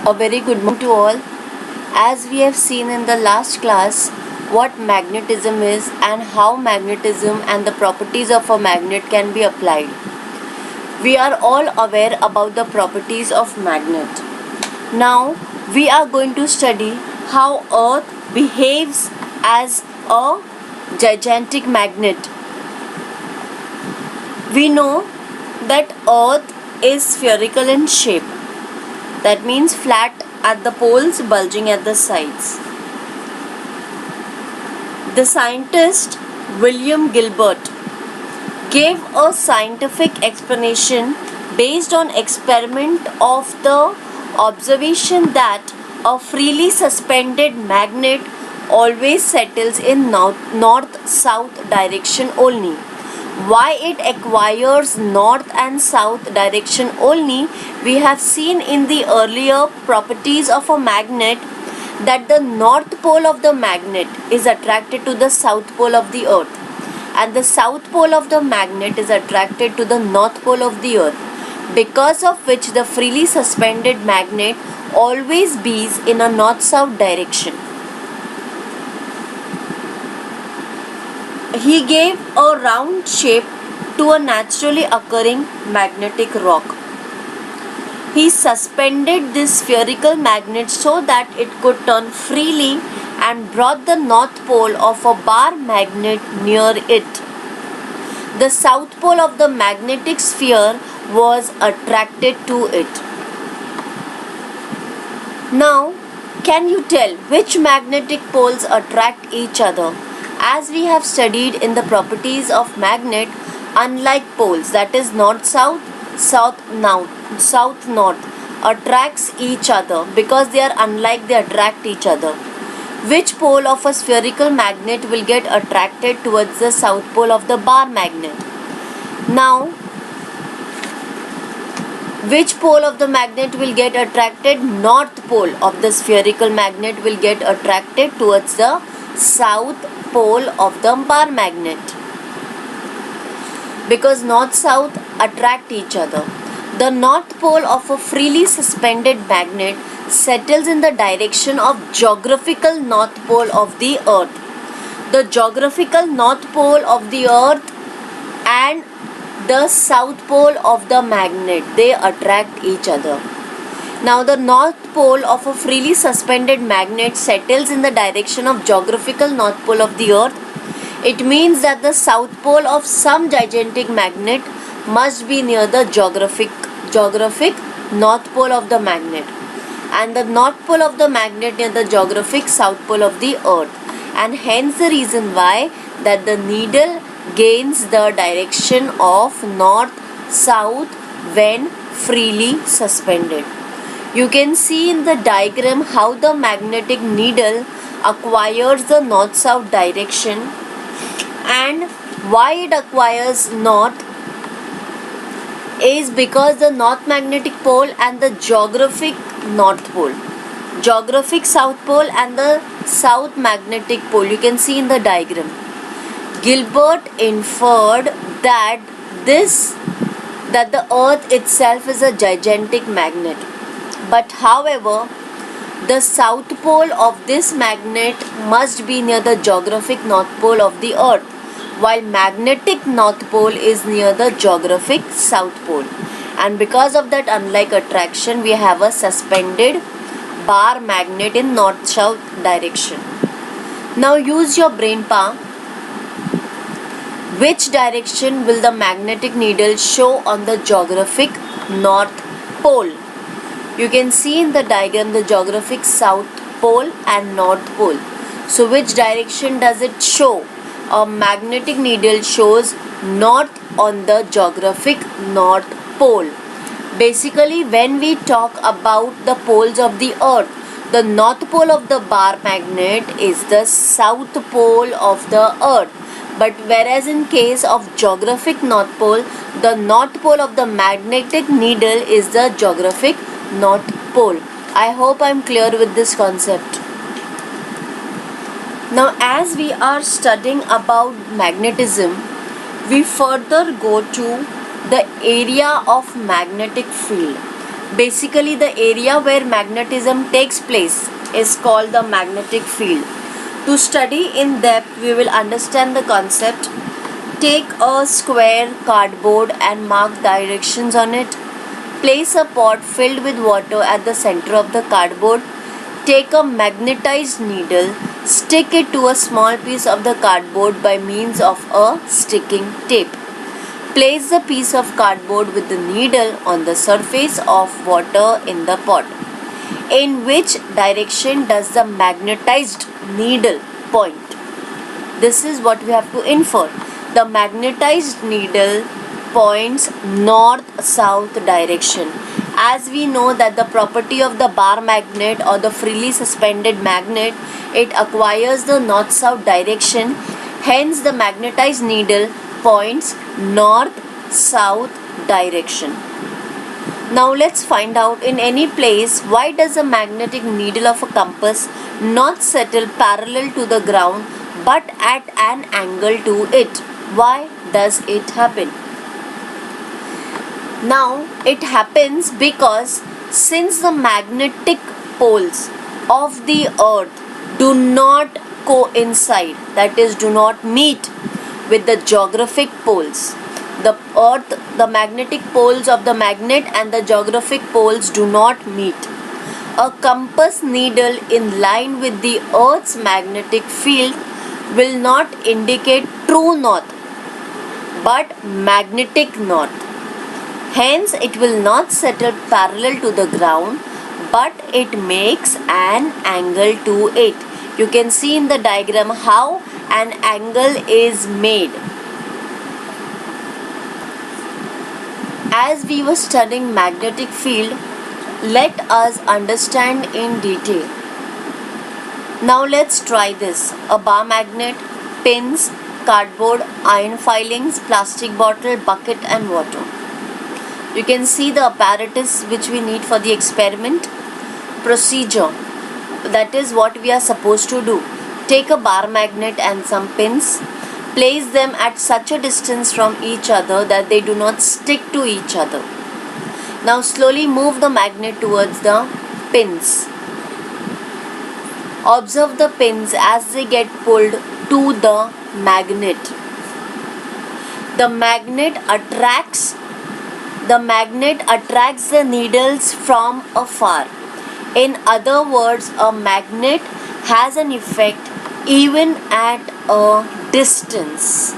A very good morning to all. As we have seen in the last class what magnetism is and how magnetism and the properties of a magnet can be applied. We are all aware about the properties of magnet. Now we are going to study how Earth behaves as a gigantic magnet. We know that Earth is spherical in shape. That means flat at the poles, bulging at the sides. The scientist William Gilbert gave a scientific explanation based on experiment of the observation that a freely suspended magnet always settles in north-south direction only. Why it acquires north and south direction only, we have seen in the earlier properties of a magnet that the north pole of the magnet is attracted to the south pole of the earth and the south pole of the magnet is attracted to the north pole of the earth, because of which the freely suspended magnet always bees in a north-south direction. He gave a round shape to a naturally occurring magnetic rock. He suspended this spherical magnet so that it could turn freely and brought the north pole of a bar magnet near it. The south pole of the magnetic sphere was attracted to it. Now, can you tell which magnetic poles attract each other? As we have studied in the properties of magnet, unlike poles, that is north-south, south-north, attracts each other. Because they are unlike, they attract each other. Which pole of a spherical magnet will get attracted towards the south pole of the bar magnet? Now, which pole of the magnet will get attracted? North pole of the spherical magnet will get attracted towards the south pole of the bar magnet, because north-south attract each other. The north pole of a freely suspended magnet settles in the direction of geographical north pole of the earth. The geographical north pole of the earth and the south pole of the magnet, they attract each other. Now the north pole of a freely suspended magnet settles in the direction of geographical north pole of the earth. It means that the south pole of some gigantic magnet must be near the geographic north pole of the magnet, and the north pole of the magnet near the geographic south pole of the earth, and hence the reason why that the needle gains the direction of north-south when freely suspended. You can see in the diagram how the magnetic needle acquires the north-south direction, and why it acquires north is because the north magnetic pole and the geographic north pole, geographic south pole and the south magnetic pole, you can see in the diagram. Gilbert inferred that the earth itself is a gigantic magnet. But however, the south pole of this magnet must be near the geographic north pole of the earth, while magnetic north pole is near the geographic south pole. And because of that unlike attraction, we have a suspended bar magnet in north-south direction. Now use your brain power. Which direction will the magnetic needle show on the geographic north pole? You can see in the diagram the geographic south pole and north pole. So which direction does it show? A magnetic needle shows north on the geographic north pole. Basically, when we talk about the poles of the earth, the north pole of the bar magnet is the south pole of the earth. But whereas in case of geographic north pole, the north pole of the magnetic needle is the geographic north pole. I hope I am clear with this concept. Now, as we are studying about magnetism, we further go to the area of magnetic field. Basically, the area where magnetism takes place is called the magnetic field. To study in depth, we will understand the concept. Take a square cardboard and mark directions on it. Place a pot filled with water at the center of the cardboard. Take a magnetized needle, stick it to a small piece of the cardboard by means of a sticking tape. Place the piece of cardboard with the needle on the surface of water in the pot. In which direction does the magnetized needle point? This is what we have to infer. The magnetized needle points north-south direction. As we know that the property of the bar magnet or the freely suspended magnet, it acquires the north-south direction. Hence, the magnetized needle points north-south direction. Now let's find out, in any place, why does a magnetic needle of a compass not settle parallel to the ground but at an angle to it? Why does it happen? Now it happens because since the magnetic poles of the earth do not coincide, that is, do not meet with the geographic poles, the magnetic poles of the magnet and the geographic poles do not meet. A compass needle in line with the earth's magnetic field will not indicate true north but magnetic north. Hence, it will not settle parallel to the ground, but it makes an angle to it. You can see in the diagram how an angle is made. As we were studying magnetic field, let us understand in detail. Now let's try this. A bar magnet, pins, cardboard, iron filings, plastic bottle, bucket and water. You can see the apparatus which we need for the experiment. Procedure. That is what we are supposed to do. Take a bar magnet and some pins. Place them at such a distance from each other that they do not stick to each other. Now slowly move the magnet towards the pins. Observe the pins as they get pulled to the magnet. The magnet attracts the needles from afar. In other words, a magnet has an effect even at a distance.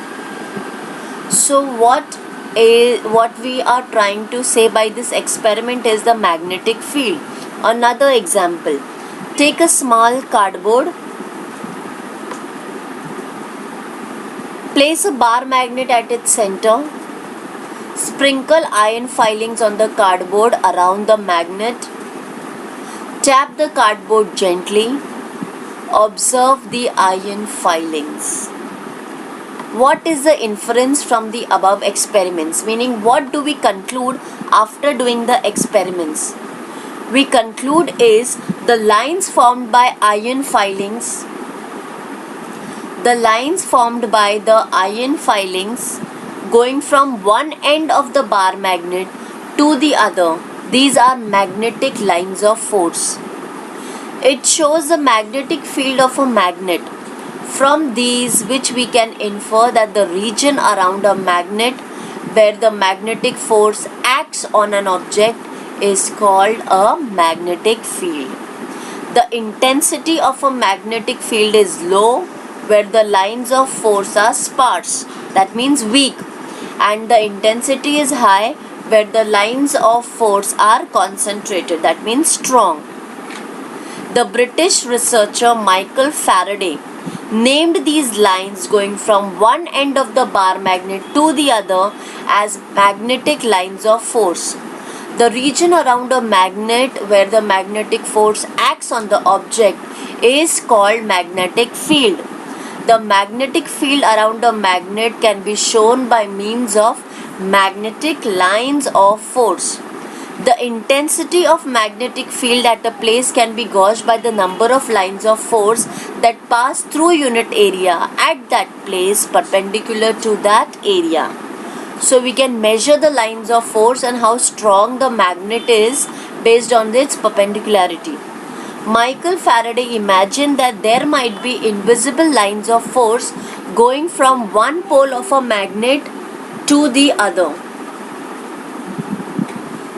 So what we are trying to say by this experiment is the magnetic field. Another example. Take a small cardboard. Place a bar magnet at its center. Sprinkle iron filings on the cardboard around the magnet. Tap the cardboard gently. Observe the iron filings. What is the inference from the above experiments? Meaning, what do we conclude after doing the experiments? We conclude is the lines formed by iron filings. The lines formed by the iron filings going from one end of the bar magnet to the other. These are magnetic lines of force. It shows the magnetic field of a magnet. From these, which we can infer that the region around a magnet where the magnetic force acts on an object is called a magnetic field. The intensity of a magnetic field is low where the lines of force are sparse, that means weak, and the intensity is high where the lines of force are concentrated, that means strong. The British researcher Michael Faraday named these lines going from one end of the bar magnet to the other as magnetic lines of force. The region around a magnet where the magnetic force acts on the object is called magnetic field. The magnetic field around a magnet can be shown by means of magnetic lines of force. The intensity of magnetic field at a place can be gauged by the number of lines of force that pass through unit area at that place perpendicular to that area. So we can measure the lines of force and how strong the magnet is based on its perpendicularity. Michael Faraday imagined that there might be invisible lines of force going from one pole of a magnet to the other.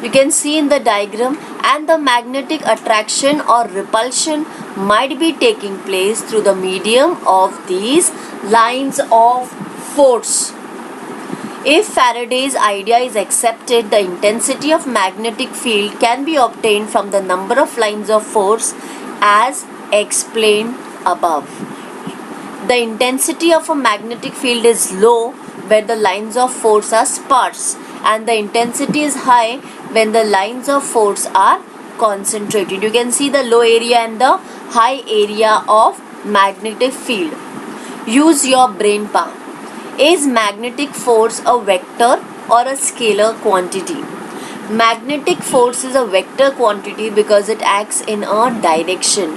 You can see in the diagram, and the magnetic attraction or repulsion might be taking place through the medium of these lines of force. If Faraday's idea is accepted, the intensity of magnetic field can be obtained from the number of lines of force as explained above. The intensity of a magnetic field is low where the lines of force are sparse, and the intensity is high when the lines of force are concentrated. You can see the low area and the high area of magnetic field. Use your brain power. Is magnetic force a vector or a scalar quantity? Magnetic force is a vector quantity because it acts in a direction.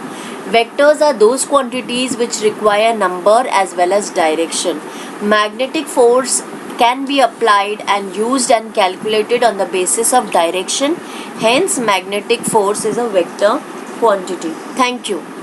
Vectors are those quantities which require number as well as direction. Magnetic force can be applied and used and calculated on the basis of direction. Hence, magnetic force is a vector quantity. Thank you.